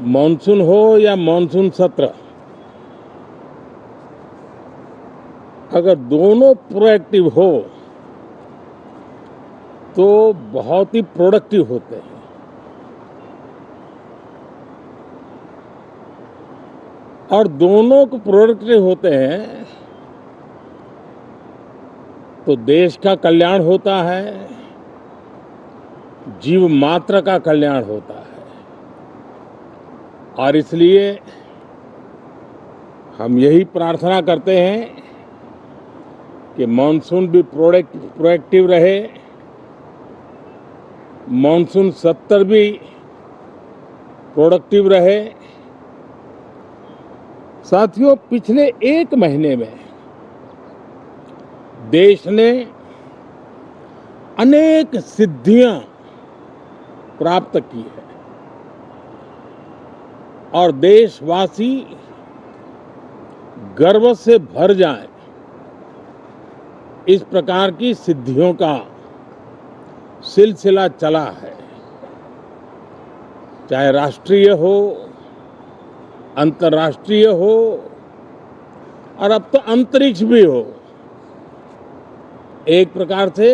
Monsoon हो या monsoon सत्र, अगर दोनों प्रोएक्टिव हो तो बहुत ही प्रोडक्टिव होते हैं। और दोनों को प्रोडक्टिव होते हैं तो देश का कल्याण होता है, जीव मात्र का कल्याण होता है। और इसलिए हम यही प्रार्थना करते हैं कि मॉनसून भी प्रोएक्टिव रहे, मॉनसून सत्र भी प्रोडक्टिव रहे। साथियों, पिछले एक महीने में देश ने अनेक सिद्धियां प्राप्त की है और देशवासी गर्व से भर जाएं, इस प्रकार की सिद्धियों का सिलसिला चला है। चाहे राष्ट्रीय हो, अंतर्राष्ट्रीय हो और अब तो अंतरिक्ष भी हो, एक प्रकार से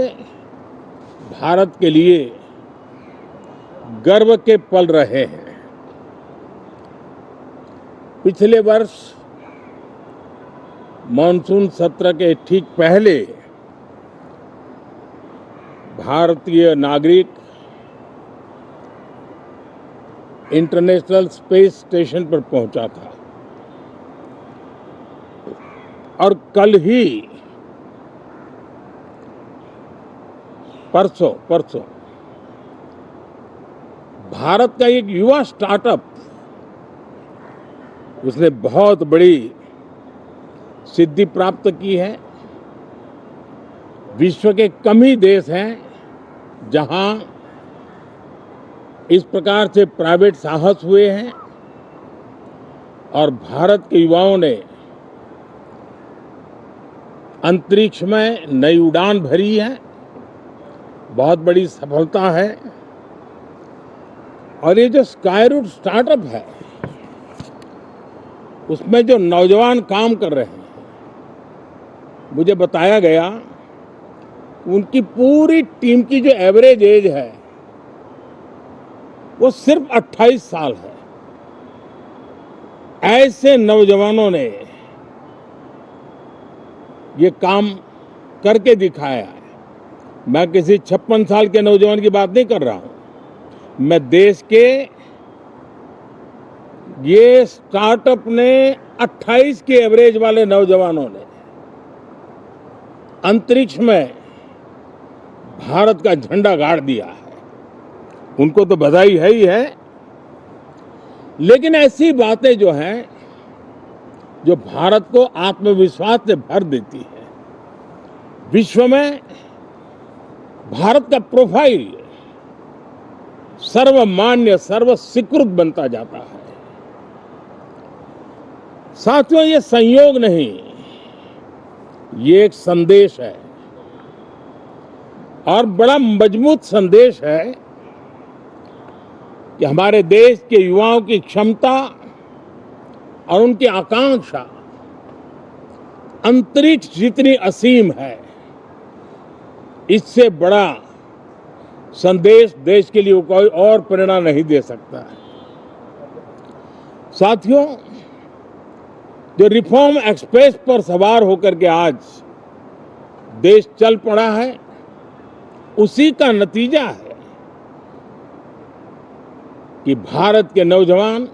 भारत के लिए गर्व के पल रहे हैं। पिछले वर्ष मॉनसून सत्र के ठीक पहले भारतीय नागरिक इंटरनेशनल स्पेस स्टेशन पर पहुंचा था और कल ही परसों भारत का एक युवा स्टार्टअप, उसने बहुत बड़ी सिद्धि प्राप्त की है। विश्व के कम ही देश हैं जहां इस प्रकार से प्राइवेट साहस हुए हैं और भारत के युवाओं ने अंतरिक्ष में नई उड़ान भरी है। बहुत बड़ी सफलता है। और ये जो स्काईरूट स्टार्टअप है, उसमें जो नौजवान काम कर रहे हैं, मुझे बताया गया उनकी पूरी टीम की जो एवरेज एज है वो सिर्फ 28 साल है। ऐसे नौजवानों ने ये काम करके दिखाया है। मैं किसी 56 साल के नौजवान की बात नहीं कर रहा हूं, मैं देश के ये स्टार्टअप ने 28 के एवरेज वाले नौजवानों ने अंतरिक्ष में भारत का झंडा गाड़ दिया है। उनको तो बधाई है ही है, लेकिन ऐसी बातें जो हैं जो भारत को आत्मविश्वास से भर देती है, विश्व में भारत का प्रोफाइल सर्वमान्य सर्वस्वीकृत बनता जाता है। साथियों, ये संयोग नहीं, ये एक संदेश है और बड़ा मजबूत संदेश है कि हमारे देश के युवाओं की क्षमता और उनकी आकांक्षा अंतरिक्ष जितनी असीम है, इससे बड़ा संदेश देश के लिए कोई और प्रेरणा नहीं दे सकता है। साथियों, जो रिफॉर्म एक्सप्रेस पर सवार होकर के आज देश चल पड़ा है, उसी का नतीजा है कि भारत के नौजवान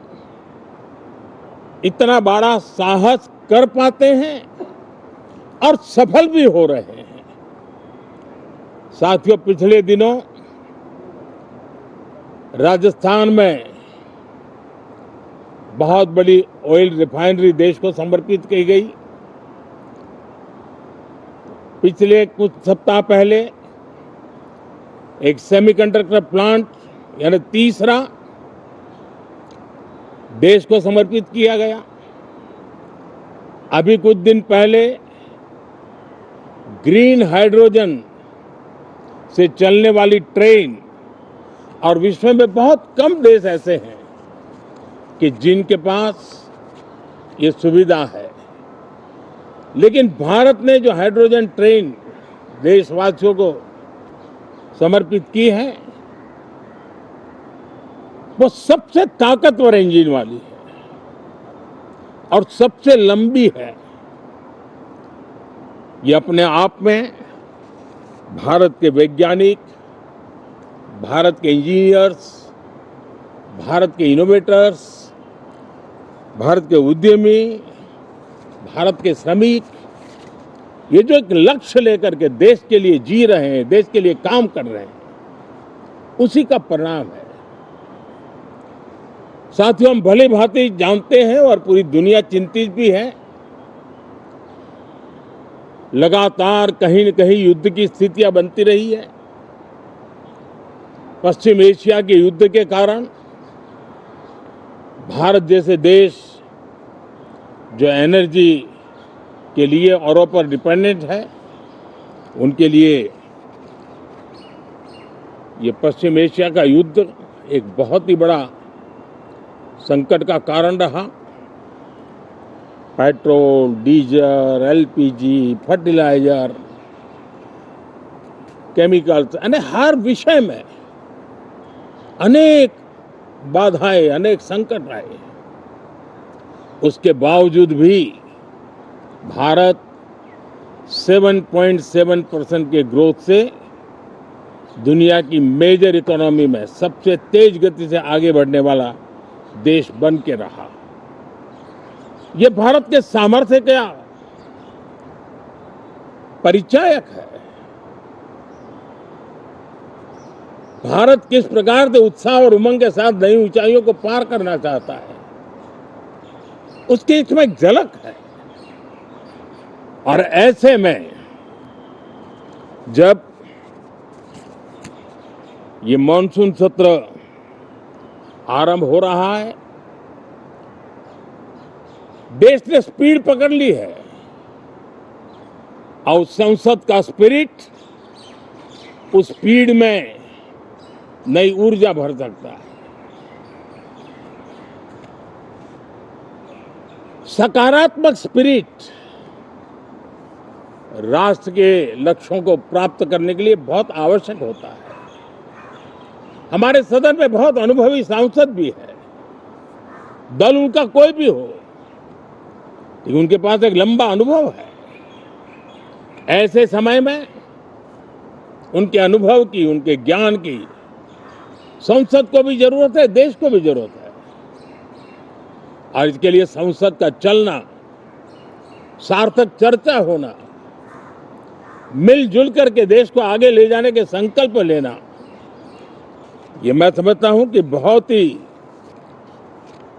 इतना बड़ा साहस कर पाते हैं और सफल भी हो रहे हैं। साथियों, पिछले दिनों राजस्थान में बहुत बड़ी ऑयल रिफाइनरी देश को समर्पित की गई। पिछले कुछ सप्ताह पहले एक सेमीकंडक्टर प्लांट यानी तीसरा देश को समर्पित किया गया। अभी कुछ दिन पहले ग्रीन हाइड्रोजन से चलने वाली ट्रेन, और विश्व में बहुत कम देश ऐसे हैं कि जिनके पास ये सुविधा है, लेकिन भारत ने जो हाइड्रोजन ट्रेन देशवासियों को समर्पित की है, वो सबसे ताकतवर इंजन वाली है और सबसे लंबी है। ये अपने आप में भारत के वैज्ञानिक, भारत के इंजीनियर्स, भारत के इनोवेटर्स, भारत के उद्यमी, भारत के श्रमिक, ये जो एक लक्ष्य लेकर के देश के लिए जी रहे हैं, देश के लिए काम कर रहे हैं, उसी का परिणाम है। साथियों, हम भली भांति जानते हैं और पूरी दुनिया चिंतित भी है, लगातार कहीं न कहीं युद्ध की स्थितियां बनती रही है। पश्चिम एशिया के युद्ध के कारण भारत जैसे देश जो एनर्जी के लिए औरों पर डिपेंडेंट है, उनके लिए ये पश्चिम एशिया का युद्ध एक बहुत ही बड़ा संकट का कारण रहा। Petrol, diesel, LPG, fertiliser, chemicals, यानी हर विषय में अनेक बाधाएं, अनेक संकट आए। उसके बावजूद भी भारत 7.7% के ग्रोथ से दुनिया की मेजर इकोनॉमी में सबसे तेज गति से आगे बढ़ने वाला देश बन के रहा। ये भारत के सामर्थ्य का परिचायक है। भारत किस प्रकार से उत्साह और उमंग के साथ नई ऊंचाइयों को पार करना चाहता है, उसकी इसमें एक झलक है। और ऐसे में जब ये मॉनसून सत्र आरंभ हो रहा है, देश ने स्पीड पकड़ ली है और संसद का स्पिरिट उस स्पीड में नई ऊर्जा भर सकता है। सकारात्मक स्पिरिट राष्ट्र के लक्ष्यों को प्राप्त करने के लिए बहुत आवश्यक होता है। हमारे सदन में बहुत अनुभवी सांसद भी है, दल उनका कोई भी हो, लेकिन उनके पास एक लंबा अनुभव है। ऐसे समय में उनके अनुभव की, उनके ज्ञान की संसद को भी जरूरत है, देश को भी जरूरत है। और इसके लिए संसद का चलना, सार्थक चर्चा होना, मिलजुल करके देश को आगे ले जाने के संकल्प लेना, ये मैं समझता हूं कि बहुत ही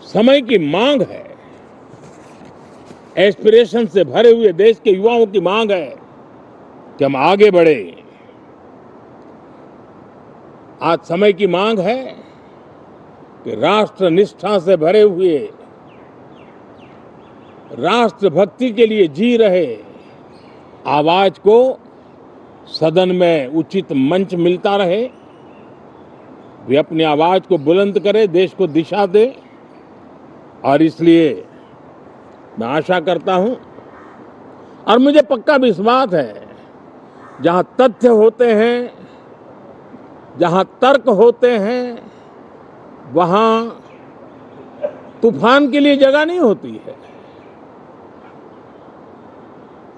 समय की मांग है। एस्पिरेशन से भरे हुए देश के युवाओं की मांग है कि हम आगे बढ़े। आज समय की मांग है कि राष्ट्र निष्ठा से भरे हुए, राष्ट्र भक्ति के लिए जी रहे आवाज को सदन में उचित मंच मिलता रहे, वे अपनी आवाज को बुलंद करे, देश को दिशा दे। और इसलिए मैं आशा करता हूं और मुझे पक्का विश्वास है, जहां तथ्य होते हैं, जहां तर्क होते हैं, वहां तूफान के लिए जगह नहीं होती है।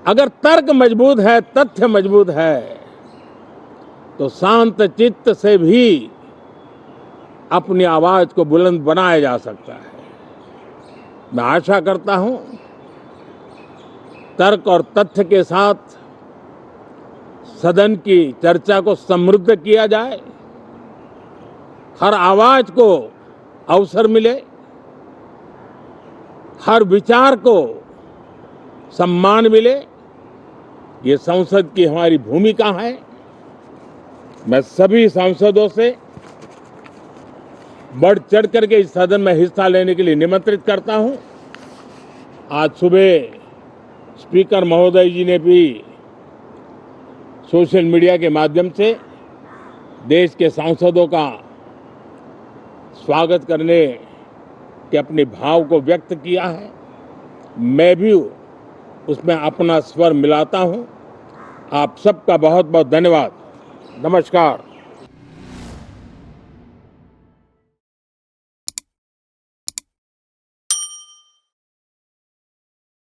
अगर तर्क मजबूत है, तथ्य मजबूत है, तो शांत चित्त से भी अपनी आवाज को बुलंद बनाया जा सकता है। मैं आशा करता हूं तर्क और तथ्य के साथ सदन की चर्चा को समृद्ध किया जाए, हर आवाज को अवसर मिले, हर विचार को सम्मान मिले। ये संसद की हमारी भूमिका है। मैं सभी सांसदों से बढ़ चढ़ करके इस सदन में हिस्सा लेने के लिए निमंत्रित करता हूं। आज सुबह स्पीकर महोदय जी ने भी सोशल मीडिया के माध्यम से देश के सांसदों का स्वागत करने के अपने भाव को व्यक्त किया है, मैं भी उसमें अपना स्वर मिलाता हूं। आप सबका बहुत बहुत धन्यवाद। नमस्कार।